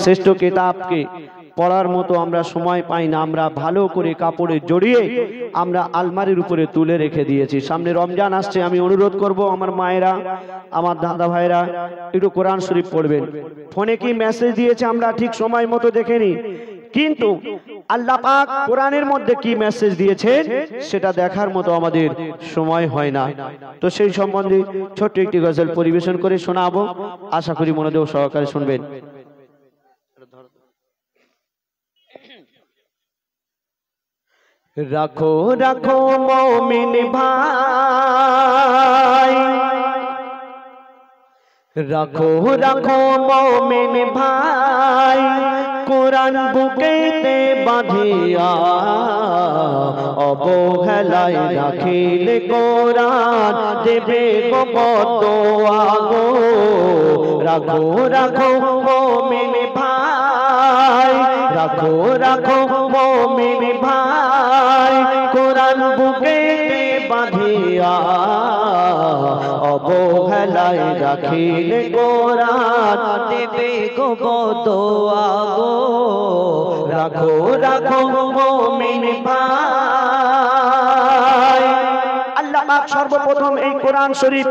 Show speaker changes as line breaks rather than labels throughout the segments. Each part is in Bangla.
শ্রেষ্ঠ কিতাবকে পড়ার মতো আমরা সময় পাই না। আমরা ভালো করে কাপড়ে জড়িয়ে আমরা আলমারির উপরে তুলে রেখে দিয়েছি। সামনে রমজান আসছে, আমি অনুরোধ করব আমার মায়েরা, আমার দাদা ভাইরা একটু কোরআন শরীফ পড়বেন। ফোনে কি মেসেজ দিয়েছে আমরা ঠিক সময় মতো দেখেনি, কিন্তু আল্লাহ পাক কোরআনের মধ্যে কি মেসেজ দিয়েছেন সেটা দেখার মতো আমাদের সময় হয় না। তো সেই সম্বন্ধে ছোট্ট একটি গজল পরিবেশন করে শোনাবো, আশা করি মনোযোগ সহকারে শুনবেন। রাখো রাখো মুমিন ভাই, রাখো রাখো মুমিন ভাই, কোরআন বুকেতে বাঁধিয়া অবহেলায় রাখিলে কোরআন দেবে গো বদদোয়া গো। রাখো রাখো মুমিন ভাই, রাখো রাখো মুমিন ভাই, কোরআন বুকেতে বাঁধিয়া অবহেলায় রাখিলে কোরআন দেবে গো বদদোয়া গো। রাখো রাখো মুমিন ভাই। আল্লাহ পাক সর্বপ্রথম এই কোরআন শরীফ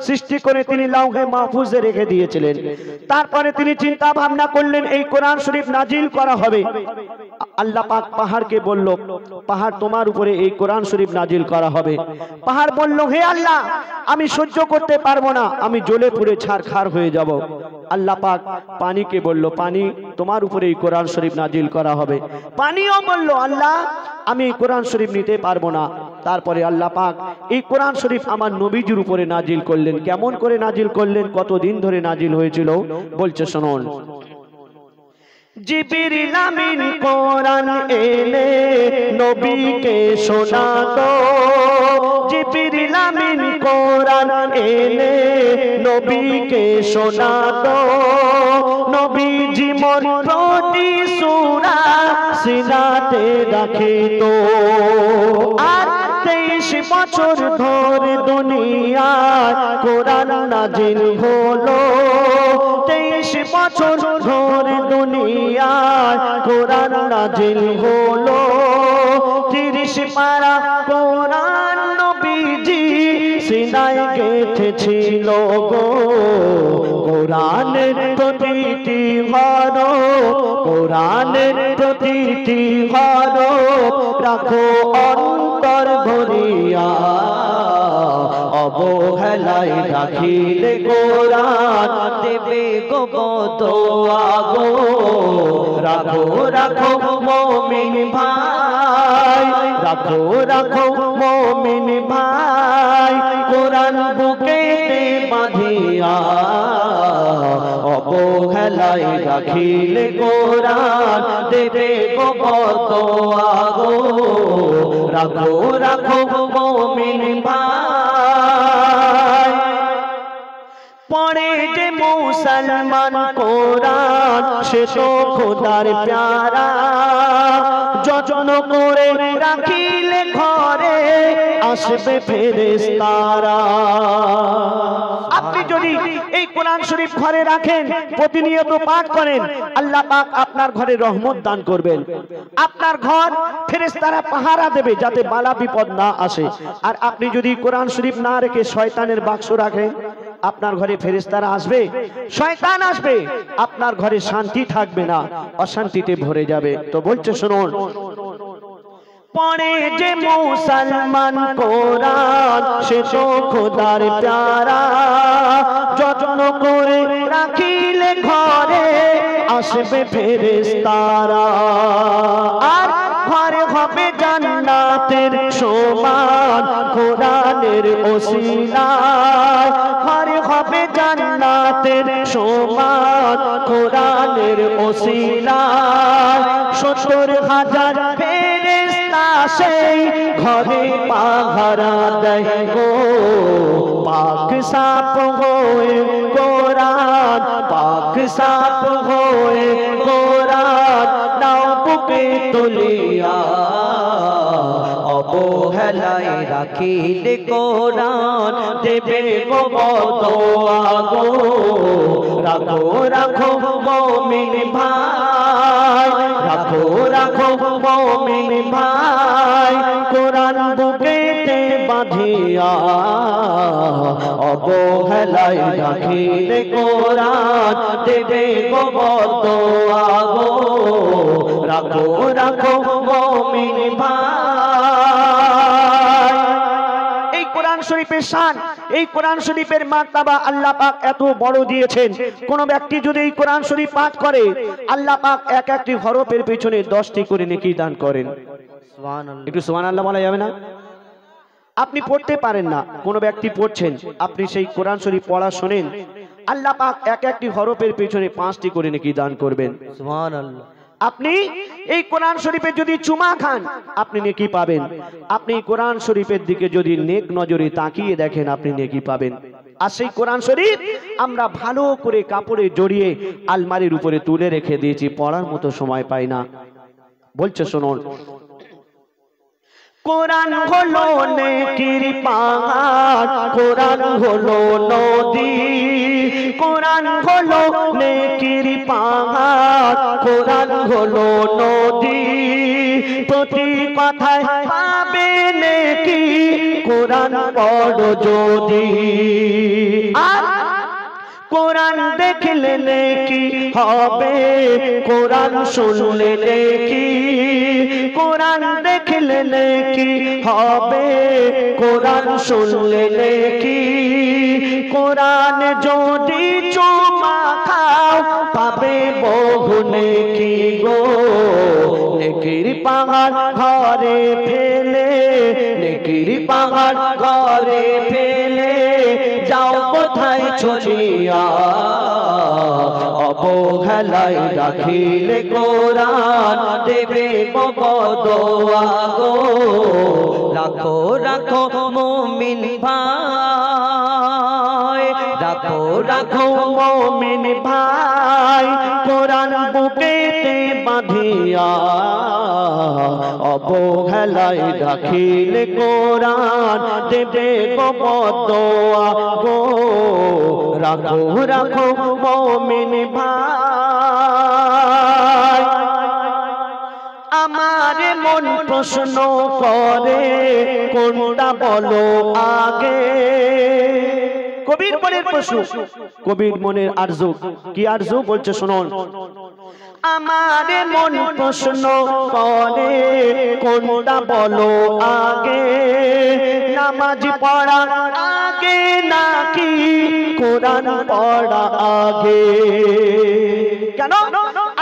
সৃষ্টি করে তিনি লাউহে মাহফুজে রেখে দিয়েছিলেন। তারপরে তিনি চিন্তা ভাবনা করলেন এই কোরআন শরীফ নাজিল করা হবে। আল্লাহ পাক পাহাড়কে বলল, পাহাড় তোমার উপরে এই কোরআন শরীফ নাজিল করা হবে। পাহাড় বলল, হে আল্লাহ আমি সহ্য করতে পারবো না, আমি জ্বলে পুড়ে ছারখার হয়ে যাব। আল্লাহ পাক পানিকে বলল, পানি তোমার উপরে এই কোরআন শরীফ নাজিল করা হবে। পানিও বলল, আল্লাহ আমি এই কোরআন শরীফ নিতে পারবো না। তারপরে আল্লাহ পাক এই কোরআন শরীফ আমার নবীজির উপরে নাজিল করলেন। কেমন করে নাজিল করলেন, কতদিন ধরে নাজিল হয়েছিল বলছে শুনুন। জিবরিল আমিন কোরআন এনে নবীকে শোনাতো, জিবরিল আমিন কোরআন এনে নবীকে শোনাতো। নবীজি মোর প্রতি সূরা সিনাতে রাখিত। আর 23 বছর ধরে দুনিয়ায় কোরআন নাজিল হলো। 23 বছর ধরে দুনিয়ায় কোরআন নাজিল হলো। 30 পারা কোরআন নবীজি সিনায় গেঁথেছিল গো। কোরআনের প্রতিটি হরফ, কোরআনের প্রতিটি হরফ রাখো অন্তর ভরিয়া অবহেলায় রাখিলে কোরআন দেবে গো বদদোয়া গো। রাখো রাখো মুমিন ভাই, রাখো রাখো মুমিন ভাই, কোরআন বুকেতে বাঁধিয়া অবহেলায় রাখিলে কোরআন দেবে গো বদদোয়া গো। রাখো রাখো মুমিন ভাই। পড়ে যে মুসলমান কোরআন সে তো খোদার প্যারা, যত্ন করে রাখিলে ঘরে আসবে ফেরেশতারা। আপনি যদি এই কোরআন শরীফ ঘরে রাখেন, প্রতিনিয়ত পাঠ করেন, আল্লাহ পাক আপনার ঘরে রহমত দান করবেন। আপনার ঘর ফেরেশতারা পাহারা দেবে যাতে বালা বিপদ না আসে। আর আপনি যদি কোরআন শরীফ না রেখে শয়তানের বাক্স রাখেন, আপনার ঘরে ফেরেশতারা আসবে, শয়তান আসবে, আপনার ঘরে শান্তি থাকবে না, অশান্তিতে ভরে যাবে। তো বলছে শুনুন। পড়ে যে মুসলমান কোরআন সে তো খোদার প্যারা, যত্ন করে রাখিলে ঘরে আসবে ফেরেশতারা। আর ঘরে হবে জান্নাতের সমান কোরআনের ওসিলায়, ঘরে হবে জান্নাতের সমান কোরআনের ওসিলায়। 70,000 ফেরেশতা সেই ঘরে পাহারা দেয় গো। পাক সাপ হয়ে কোরআন, পাক সাপ হয়ে কোরআন নাও বুকে তুলিয়া
অবহেলায় রাখিলে কোরআন দেবে গো বদোয়া গো। রাখো রাখো মুমিন ভাই, রাখো রাখো মুমিন ভাই, কোরআন বুকেতে বাঁধিয়া অবহেলায় রাখিলে কোরআন দেবে গো বদোয়া গো। রাখো রাখো মুমিন ভাই।
এই কোরআন শরীফের শান, এই কোরআন শরীফের মার্তাবা আল্লাহ পাক এত বড় দিয়েছেন। কোন ব্যক্তি যদি এই কোরআন শরীফ পাঠ করে, আল্লাহ পাক এক একটি হরফের পিছনে 10টি করে নেকি দান করেন। সুবহানাল্লাহ, একটু সুবহানাল্লাহ বলা যাবে না? আপনি পড়তে পারেন না, কোন ব্যক্তি পড়ছেন, আপনি সেই কোরআন শরীফ পড়া শোনেন, আল্লাহ পাক এক একটি হরফের পিছনে 5টি করে নেকি দান করবেন।
সুবহানাল্লাহ।
আপনি এই কোরআন শরীফে যদি চুমা খান, আপনি নেকি পাবেন। আপনি কোরআন শরীফের দিকে যদি নেক নজরে তাকিয়ে দেখেন, আপনি নেকি পাবেন। আর সেই কোরআন শরীফ আমরা ভালো করে কাপড়ে জড়িয়ে আলমারির উপরে তুলে রেখে দিয়েছি, পড়ার মতো সময় পাই না। বলছে শুনুন, কোরআন হলো নেকির পাহাড়, কোরআন হলো নদী, কোরআন হলো নেকির পাহাড়, কোরআন হলো নদী, প্রতি কথায় পাবে নেকি কোরআন পড়ো যদি। আর কোরআন দেখলে নেকি হবে, কোরআন শুনলে নেকি, কোরআন দেখলে নেকি হবে, কোরআন শুনলে নেকি, কোরআন যদি চুমা খাও পাবে বহু নেকি গো। নেকির পাহাড় ঘরে ফেলে, নেকির পাহাড় ঘরে ফেলে যাও কোথায় চলিয়া, অবহেলায় রাখিলে কোরআন দেবে গো বদোয়া গো। রাখো রাখো মুমিন ভাই, রাখো রাখো মুমিন ভাই, কোরআন বুকেতে বাঁধিয়া অবহেলায় রাখিলে কোরআন দেবে গো বদোয়া গো। রাখো রাখো মুমিন ভাই। আমার মন প্রশ্ন করে কোনটা বলো আগে, কবির মনের প্রশ্ন, কবির মনের আরজু। কি আরজু বলছে শুনুন, আমার মন প্রশ্ন করে কোনটা বলো আগে, নামাজ পড়া আগে নাকি কোরআন পড়া আগে? কেন?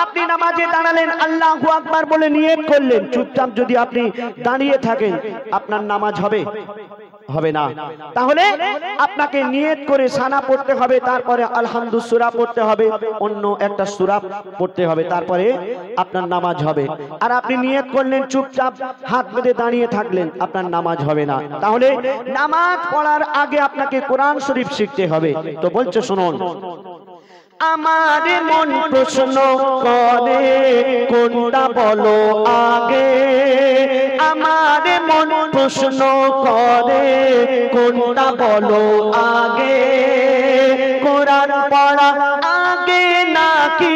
আপনি নামাজে দাঁড়ালেন, আল্লাহু আকবার বলে নিয়ত করলেন, চুপচাপ যদি আপনি দাঁড়িয়ে থাকেন, আপনার নামাজ হবে? হবে না। তাহলে আপনাকে নিয়ত করে সানা পড়তে হবে, তারপরে আলহামদু সূরা পড়তে হবে, অন্য একটা সূরা পড়তে হবে, তারপরে আপনার নামাজ হবে। আর আপনি নিয়ত করলেন, চুপচাপ হাত বেঁধে দাঁড়িয়ে থাকলেন, আপনার নামাজ হবে না। তাহলে নামাজ পড়ার আগে আপনাকে কোরআন শরীফ শিখতে হবে। তো বলছে শুনুন, আমার মন প্রশ্ন করে কোনটা বলো আগে, আমার মন প্রশ্ন করে কোনটা বলো আগে, কোরআন পড়া আগে নাকি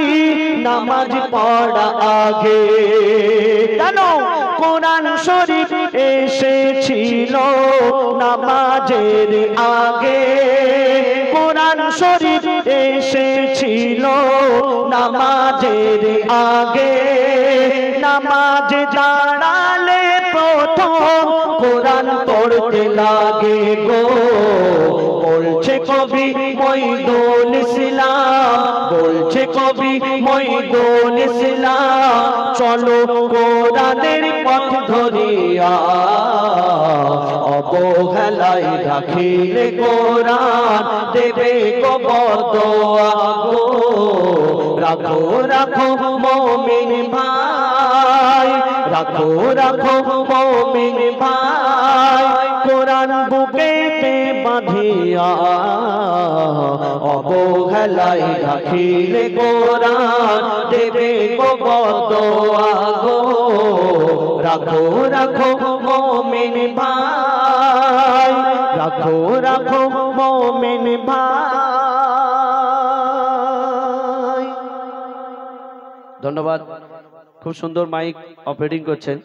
নামাজ পড়া আগে? কেন? কোরআন শরীফ এসেছিল নামাজের আগে, কোরআন শরীফ এসেছিল নামাজের আগে। নামাজে দাঁড়ালে প্রথম কোরআন পড়তে লাগে গো, বলছে কবি মঈদুল ইসলাম, বলছে কবি মঈদুল ইসলাম, চলো কোরআনের পথ ধরিয়া অবহেলায় রাখিলে কোরআন দেবে গো বদোয়া গো। রাখো রাখো মুমিন ভাই, রাখো রাখো মুমিন ভাই, কোরআন বুকেতে বাঁধিয়া অবহেলায় রাখিলে কোরআন দেবে গো বদোয়া গো। রাখো রাখো
মোমেন ভাই, রাখো রাখো মোমেন ভাই।
ধন্যবাদ, খুব সুন্দর মাইক অপারেটিং করছেন।